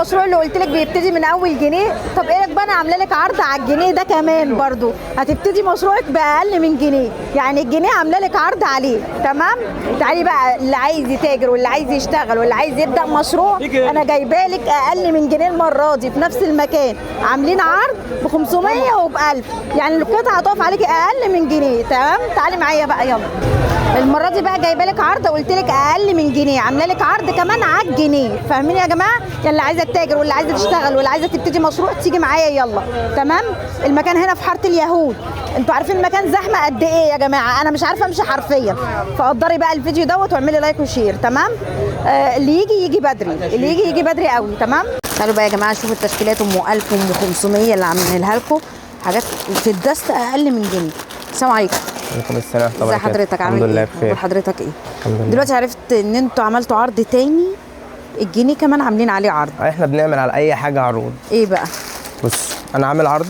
المشروع اللي قلت لك بيبتدي من اول جنيه. طب ايه رايك بقى انا عامله لك عرض على الجنيه ده كمان برضو، هتبتدي مشروعك باقل من جنيه، يعني الجنيه عامله لك عرض عليه. تمام. تعالي بقى اللي عايز يتاجر واللي عايز يشتغل واللي عايز يبدا مشروع، انا جايبه لك اقل من جنيه المره دي في نفس المكان، عاملين عرض ب 500 وب 1000، يعني القطعه هتقف عليكي اقل من جنيه. تمام. تعالي معايا بقى يلا. المره دي بقى جايبه لك عرض، قلت لك اقل من جنيه، عامله لك عرض كمان على الجنيه. فاهمين يا جماعه؟ يعني اللي عايزه تتاجر واللي عايزه تشتغل واللي عايزه تبتدي مشروع تيجي معايا يلا. تمام. المكان هنا في حاره اليهود. انتوا عارفين المكان زحمه قد ايه يا جماعه، انا مش عارفه امشي حرفيا. فقدري بقى الفيديو دوت واعملي لايك وشير. تمام. اللي يجي بدري، اللي يجي بدري قوي. تمام. تعالوا بقى يا جماعه شوفوا التشكيلات ام 1000 وام 500 اللي عاملينها لكم، حاجات في الدست اقل من جنيه. السلام عليكم. وعليكم السلام. ازي حضرتك؟ عامل ايه؟ الحمد لله بخير. حضرتك ايه؟ الحمد لله. دلوقتي عرفت ان انتوا عملتوا عرض تاني، الجنيه كمان عاملين عليه عرض. احنا بنعمل على اي حاجه عروض. ايه بقى؟ بص انا عامل عرض.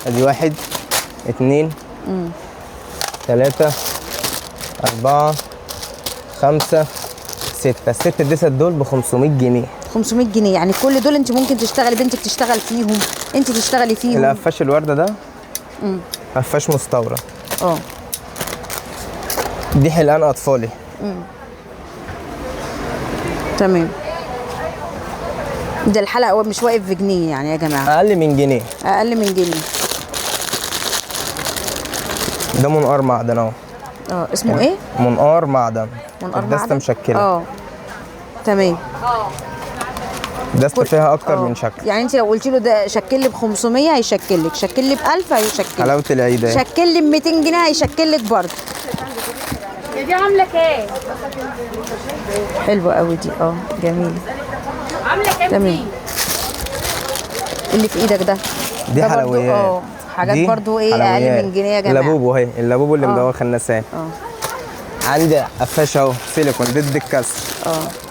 ادي 1 2 3 4 5 6. الست ديست دول ب 500 جنيه. 500 جنيه، يعني كل دول انت ممكن تشتغلي، بنتك تشتغل فيهم، انت تشتغلي فيهم. القفاش الورده ده قفاش مستورد. دي حلقان اطفالي. تمام. ده الحلقه مش واقف بجنيه يعني يا جماعه، اقل من جنيه. اقل من جنيه. ده منقار معدن اهو. اسمه ايه؟ منقار معدن. منقار الدسته معدن مشكله. تمام. دسته فيها اكتر من شكل. يعني انت لو قلت له ده شكل لي ب 500 هيشكل لك، شكل لي ب 1000 هيشكل لك، حلاوه العيد اهي. شكل لي ب 200 جنيه هيشكل لك برضه. دي عامله كام؟ حلوه قوي دي. جميله. عامله كام؟ تمام. اللي في ايدك ده دي حلويات. حاجات برضو ايه اقل من جنيه يا جماعه. اللابوبو اهي، اللابوبو اللي مدوخ النسان. عندي قفاش اهو سيليكون ضد الكسر.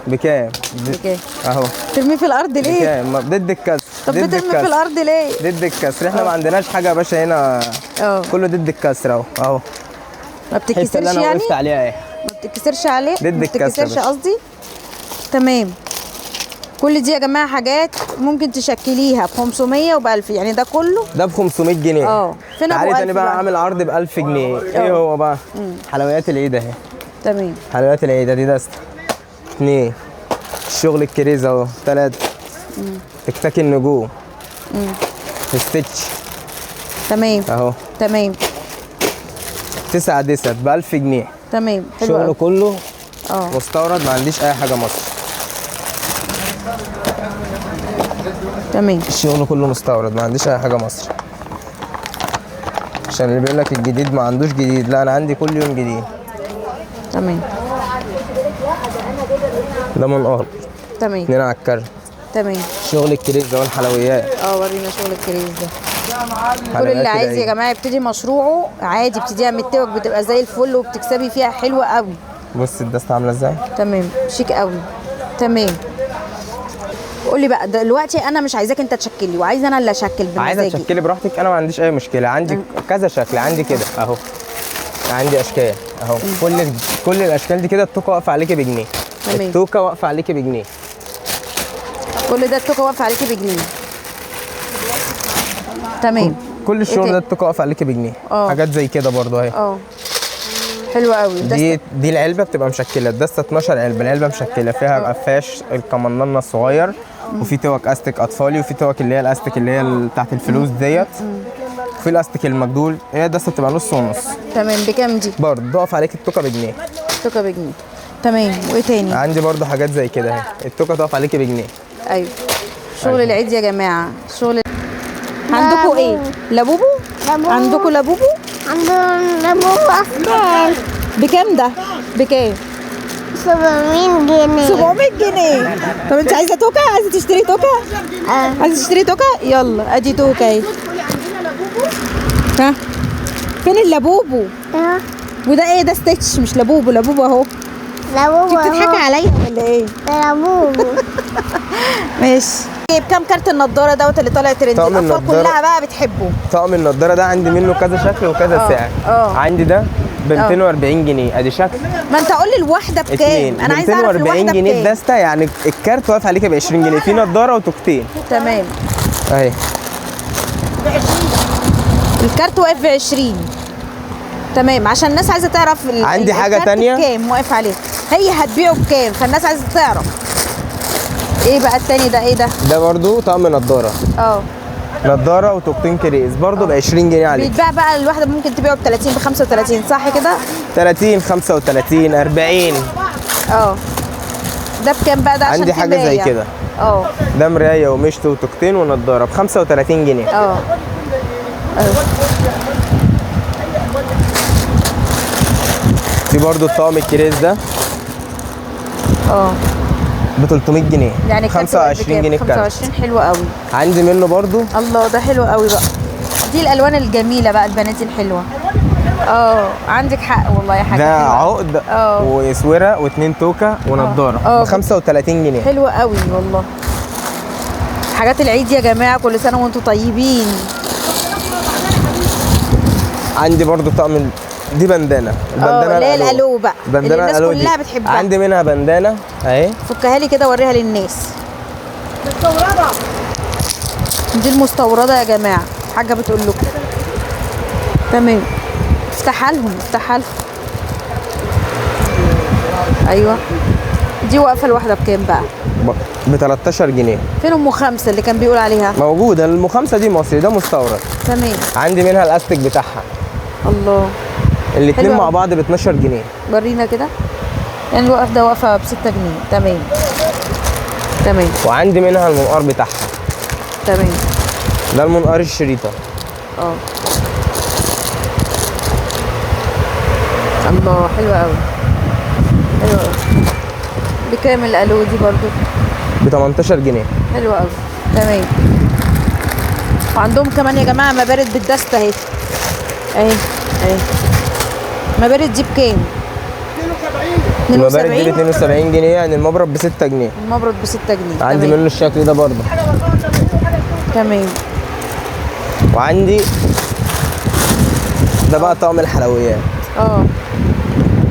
بكام؟ بكام؟ اهو. ترميه في الارض ليه؟ بكام؟ ضد الكسر. طب بترمي في الارض ليه؟ ضد الكسر. احنا ما عندناش حاجه يا باشا هنا. كله ضد الكسر اهو. اهو ما بتتكسرش اللي انا يعني؟ وقفت عليها اهي. ما بتتكسرش عليه؟ ضد الكسر. ما بتتكسرش قصدي. تمام. كل دي يا جماعه حاجات ممكن تشكليها ب 500 وب 1000، يعني ده كله ده ب 500 جنيه. فين ابو 1000 تاني بقى عامل عرض ب 1000 جنيه. ايه هو بقى؟ حلويات العيد اهي. تمام. حلويات العيد دي دست 2 الشغل الكريز اهو 3 تكتاك النجوم ستيتش. تمام اهو. تمام. 9 ديست ب 1000 جنيه. تمام. حلو شغله قوي. كله مستورد، ما عنديش اي حاجه مصر. تمام. الشغل كله مستورد، ما عنديش اي حاجه مصر. عشان اللي بيقول لك الجديد ما عندوش جديد، لا انا عندي كل يوم جديد. تمام. ده منقار. تمام. 2 على الكارت. تمام. شغل الكريز ده والحلويات. ورينا شغل الكريز ده. كل اللي عايز يا جماعه يبتدي مشروعه عادي، يبتديها من التوك، بتبقى زي الفل وبتكسبي فيها حلوه قوي. بص الدستة عامله ازاي. تمام. شيك قوي. تمام. قول لي بقى دلوقتي انا مش عايزاك انت تشكلي، وعايزه انا اللي اشكل بمزاجي. عايزه تشكلي براحتك، انا ما عنديش اي مشكله. عندي كذا شكل، عندي كده اهو، عندي اشكال اهو. كل الاشكال دي كده التوكه واقفه عليكي بجنيه. تمام. التوكه واقفه عليكي بجنيه. كل ده التوكه واقفه عليكي بجنيه. تمام. كل الشغل ده التوكه واقفه عليكي بجنيه. حاجات زي كده برضو اهي. حلوه قوي. دي العلبه بتبقى مشكله، الدسته 12 علبه، العلبه مشكله فيها قفاش الكمنانه الصغير، وفي توك استك اطفالي، وفي توك اللي هي الاستك اللي هي بتاعت الفلوس ديت، وفي الاستك المجدول. هي الدسته بتبقى نص ونص. تمام. بكام دي؟ برضه بتقف عليك التوكه بجنيه. التوكه بجنيه. تمام. وايه تاني؟ عندي برضه حاجات زي كده اهي، التوكه تقف عليكي بجنيه. ايوه. شغل العيد يا جماعه. شغل عندكم ايه؟ لابوبو؟ عندكم لابوبو؟ عندنا لابوبو أفضل. بكام ده؟ بكام؟ 700 جنيه. 700 جنيه. طب انت عايزه توكه؟ عايزه تشتري توكه؟ عايزه تشتري توكه؟ يلا ادي توكه اهي. ها؟ فين اللابوبو؟ وده ايه ده؟ ستيتش مش لابوبو. لابوبو اهو. لابوبو انت بتضحكي عليا ولا ايه؟ لابوبو. ماشي. بكام كارت النضاره دوت اللي طالع ترند؟ الاطفال كلها بقى بتحبه. طقم النضاره ده عندي منه كذا شكل وكذا سعر. عندي ده ب 240 جنيه. ادي شكل ما انت قول لي الواحده بكام؟ اتنين انا عايزه اعرف 240 الواحده جنيه بكام. الدستة، يعني الكارت واقف عليك ب 20 جنيه، في نضاره وتوكتين تمام. اهي. الكارت واقف ب 20. تمام، عشان الناس عايزه تعرف عندي حاجة الكارت تانية. بكام واقف عليه، هي هتبيعه بكام، فالناس عايزه تعرف. ايه بقى التاني ده؟ ايه ده؟ ده برضو طقم نضاره، اه نضاره وتوكتين كريز برضو ب 20 جنيه عليك. بيتباع بقى الواحده ممكن تبيعه ب 30 ب 35 صح كده؟ 30 35 40. اه ده بكام بقى ده؟ عشان عندي في حاجه زي مراية. كده، اه ده مرايه ومشط وتوكتين ونضاره ب 35 جنيه. اه في برضو الطقم الكريز ده اه ب 300 جنيه، يعني الكارت 25 جنيه الكارت. 25 حلو قوي. عندي منه برضو الله ده حلو قوي بقى. دي الالوان الجميله بقى البنات الحلوه. اه عندك حق والله يا حاجه. ده حلوة. عقد اه. واسوره واثنين توكه ونضاره اه. ب 35 جنيه. حلوه قوي والله. حاجات العيد يا جماعه، كل سنه وانتم طيبين. عندي برضو طقم دي بندانه، البندانه اللي هي الالو بقى اللي بندانه الناس الالو دي كلها بتحبها. عندي منها بندانه اهي. فكها لي كده وريها للناس. دي المستورده يا جماعه، حاجه بتقول لكم. تمام، افتحها لهم افتحها لهم. ايوه دي واقفه الواحده بكام بقى؟ ب 13 جنيه. فين ام خمسه اللي كان بيقول عليها؟ موجوده المخمسه دي مصري، ده مستورد. تمام. عندي منها الاستيك بتاعها، الله الاثنين حلوة مع أوي. بعض ب 12 جنيه. ورينا كده. يعني الوقف ده واقفه ب 6 جنيه. تمام تمام وعندي منها المنقار بتاعها، تمام. ده المنقار الشريطه. اه الله حلوه قوي حلوه قوي. بكام الالو دي برضو؟ ب 18 جنيه. حلوه قوي. تمام. وعندهم كمان يا جماعه مبارد بالدست اهي اهي اهي. مبارد دي بكام؟ المبارد دي ب 72. 72 جنيه، يعني المبرد ب 6 جنيه. المبرد ب 6 جنيه. عندي تمام. منه الشكل ده برضه. تمام. وعندي ده بقى طقم الحلويات. اه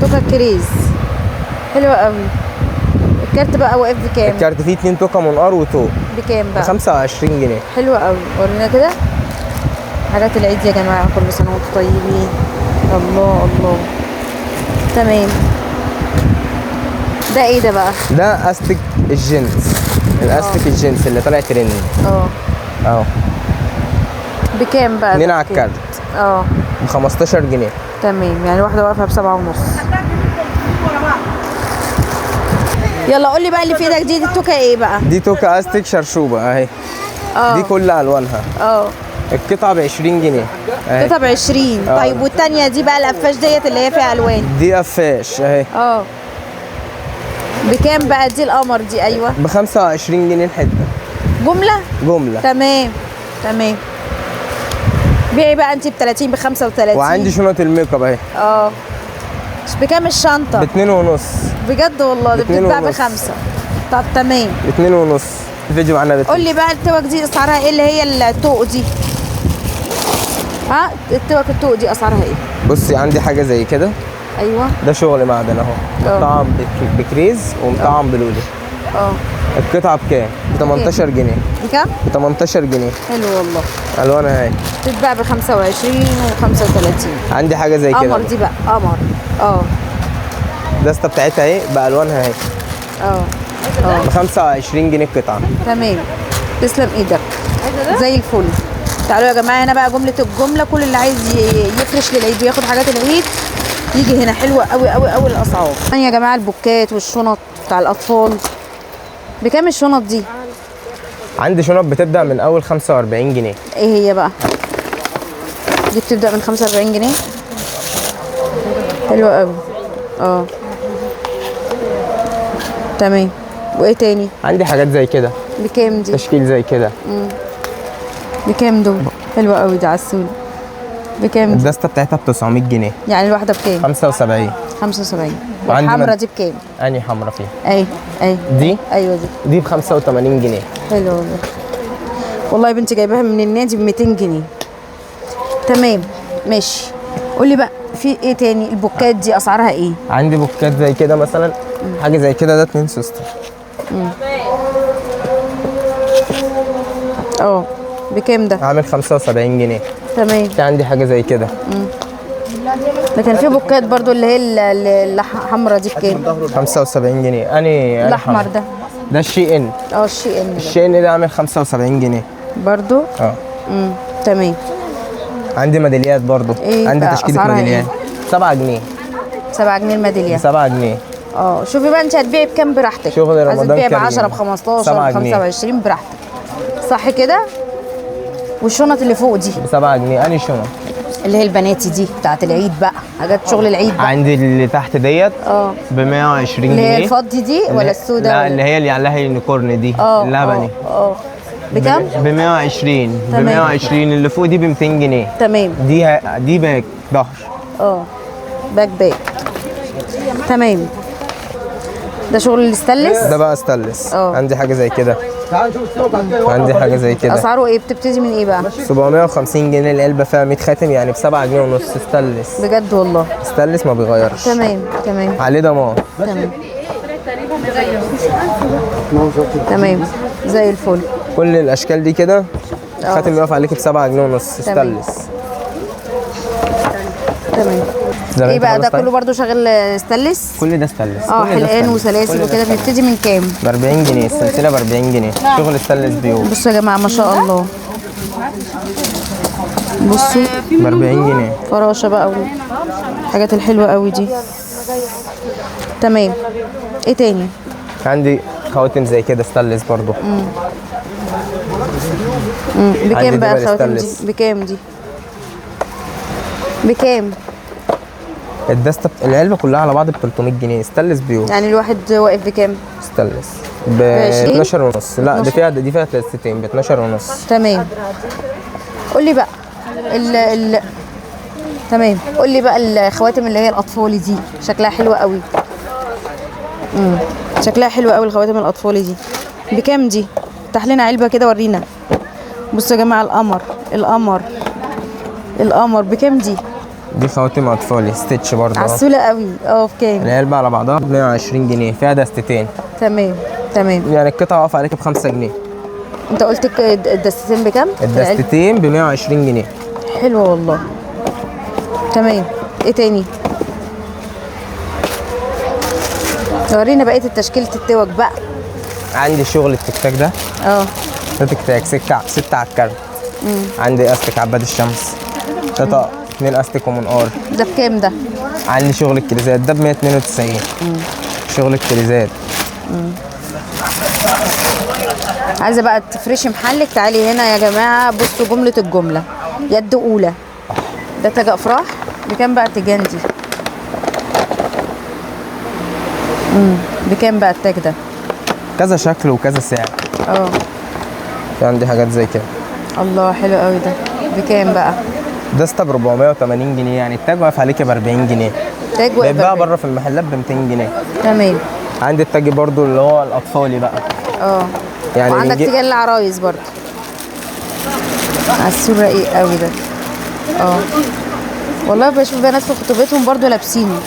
توكا كريز حلوه قوي. الكارت بقى واقف بكام؟ الكارت فيه 2 توكه منقار وتوك بكام ب بقى؟ 25 جنيه. حلوه قوي. ورينا كده حاجات العيد يا جماعه، كل سنه وانتم طيبين. الله الله. تمام. ده ايه ده بقى؟ ده استك الجنس، الاستك الجنس اللي طالع ترند اه اهو. بكام بقى؟ اتنين ده على بكام؟ الكارت اه ب 15 جنيه. تمام، يعني واحده واقفه ب7.5. يلا قول لي بقى اللي في ايدك دي التوكه ايه بقى؟ دي توكه استك شرشوبه اهي. اه دي كل الوانها. اه القطعه ب 20 جنيه اهي. قطعه ب 20. طيب والتانيه دي بقى القفاش ديت اللي هي فيها الوان؟ دي قفاش اهي اه بكام بقى دي القمر دي؟ ايوه ب 25 جنيه الحته جمله. جمله. تمام تمام. بيعي بقى انت ب 30 ب 35. وعندي شنط الميك اب اهي اه مش بكام الشنطه؟ ب 2 ونص. بجد والله ده باتنين بتتباع ونص. ب5. طب تمام. ب 2 ونص. الفيديو معانا قول لي بقى التوك دي اسعارها ايه اللي هي التوق دي؟ ها التوك التوق دي اسعارها ايه؟ بصي عندي حاجه زي كده، ايوه ده شغل معدن اهو، مطعم بكريز ومطعم بلولي. اه القطعه بكام؟ ب 18 جنيه. بكام؟ ب 18 جنيه. حلو والله. الوانها اهي. تتباع ب 25 و35. عندي حاجه زي كده قمر دي بقى قمر. اه الدسته بتاعتها اهي بالوانها اهي اه اه ب 25 جنيه القطعه. تمام. تسلم ايدك زي الفل. تعالوا يا جماعه هنا بقى جمله الجمله، كل اللي عايز يفرش للعيد وياخد حاجات العيد يجي هنا. حلوه قوي قوي قوي الاسعار. يا جماعه البوكات والشنط بتاع الاطفال بكام الشنط دي؟ عندي شنط بتبدا من اول 45 جنيه. ايه هي بقى؟ دي بتبدا من 45 جنيه. حلوه قوي. اه تمام. وايه تاني؟ عندي حاجات زي كده بكام دي؟ تشكيل زي كده. بكام دول؟ حلوه قوي دي عسول. بكام دي؟ الدسته بتاعتها ب 900 جنيه. يعني الواحده بكام؟ 75. 75. وعندي والحمرا دي بكام؟ انهي حمرا فيها؟ اي اي دي ايوه دي ب 85 جنيه. حلو والله. والله يا بنتي جايباها من النادي ب 200 جنيه. تمام ماشي. قولي بقى في ايه تاني؟ البوكات دي اسعارها ايه؟ عندي بوكات زي كده مثلا، حاجه زي كده، ده 2 سوستر. اه بكام ده؟ عامل 75 جنيه. تمام. في عندي حاجه زي كده ده كان في بوكات برضو اللي هي الحمرا دي بكام؟ 75 جنيه. الاحمر ده؟ ده الشي ان. الشي ان ده الشي ان ده عامل 75 جنيه برضو. اه. تمام. عندي ميداليات برضو. إيه عندي بقى تشكيله أسعارها ميداليات 7 جنيه. 7 جنيه الميداليه. 7 جنيه. شوفي بقى انت هتبيعي بكام براحتك. شغل عايزه رمضان تبيعي ب كريم. 10 ب 15 7 ب جنيه. 25 براحتك. صح كده؟ والشنط اللي فوق دي ب 7 جنيه. انهي شنط؟ اللي هي البناتي دي بتاعت العيد بقى، حاجات شغل العيد بقى. عندي اللي تحت ديت ب 120 اللي جنيه. هي الفضي دي ولا السوداء؟ لا اللي هي اللي عليها يونيكورن دي اللبني. بكام؟ ب 120. ب تمام. 120. اللي فوق دي ب 200 جنيه. تمام. دي باك ظهر. باك. تمام. ده شغل الاستانلس؟ ده بقى استانلس. عندي حاجه زي كده. عندي حاجه زي كده. اسعاره ايه؟ بتبتدي من ايه بقى؟ 750 جنيه العلبه، فيها 100 خاتم، يعني ب 7 جنيه ونص. استانلس. بجد والله؟ استانلس ما بيغيرش. تمام. عليه ضمان. تمام زي الفل. كل الاشكال دي كده خاتم يقف عليك ب 7 جنيه ونص. استانلس. تمام. زي ايه ما بقى انت ده خلاص كله برضو شغال استانلس؟ كل ده استانلس. حلقان وسلاسل وكده. بيبتدي من كام؟ ب 40 جنيه. السلسله ب 40 جنيه. شغل استانلس بيو. بصوا يا جماعه ما شاء الله، بصوا ب 40 جنيه. فراشه بقى والحاجات الحلوه قوي دي. تمام. ايه تاني؟ عندي خواتم زي كده استانلس برضو. عندي بكام بقى دبل الخواتم دي؟ استانلس. بكام دي؟ بكام؟ الدستة العلبة كلها على بعض ب 300 جنيه. استانلس بيو. يعني الواحد واقف بكام؟ استانلس ب 20. 12 ونص. لا دي فيها دستتين ب 12 ونص. تمام. قول لي بقى تمام. قول لي بقى الخواتم اللي هي الاطفال دي شكلها حلو قوي. شكلها حلو قوي الخواتم الاطفال دي. بكام دي؟ افتح لنا علبه كده ورينا. بصوا يا جماعه القمر بكام دي؟ دي خواتم اطفالي ستيتش برضه. عسوله قوي. بكام؟ العلبة على بعضها ب 120 جنيه. فيها دستتين. تمام. يعني القطعة واقفة عليك ب 5 جنيه. انت قلت الدستتين بكام؟ الدستتين ب 120 جنيه. حلو والله. تمام. ايه تاني؟ ورينا بقيه التشكيله التوك بقى. عندي شغل التكتاك ده. ده تكتاك 6 على الكارت. عندي استك عباد الشمس. ده طقم 2 استك ومنقار. ده بكام ده؟ عندي شغل الكريزات ده ب 192. شغل الكريزات. عايزه بقى تفرشي محلك. تعالي هنا يا جماعه. بصوا جمله الجمله يد اولى. ده تاج افراح. بكام بقى التيجان دي؟ بكام بقى التاج ده؟ كذا شكل وكذا سعر. في عندي حاجات زي كده. الله حلو قوي ده. بكام بقى؟ دستة ب 480 جنيه. يعني التاج واقف عليك ب 40 جنيه. تاج واقف بيتباع بره في المحلات ب 200 جنيه. تمام. عندي التاج برضو اللي هو الاطفالي بقى. يعني وعندك تيجان العرايس برضو. عسول رقيق قوي ده. والله بشوف بنات في خطوبتهم برضو لابسينه.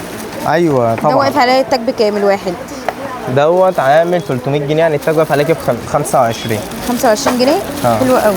ايوه طبعا. ده واقف عليه التاج بكام الواحد؟ دوت عامل 300 جنيه. يعني التاج واقف عليك ب 25. 25 جنيه؟ حلو قوي.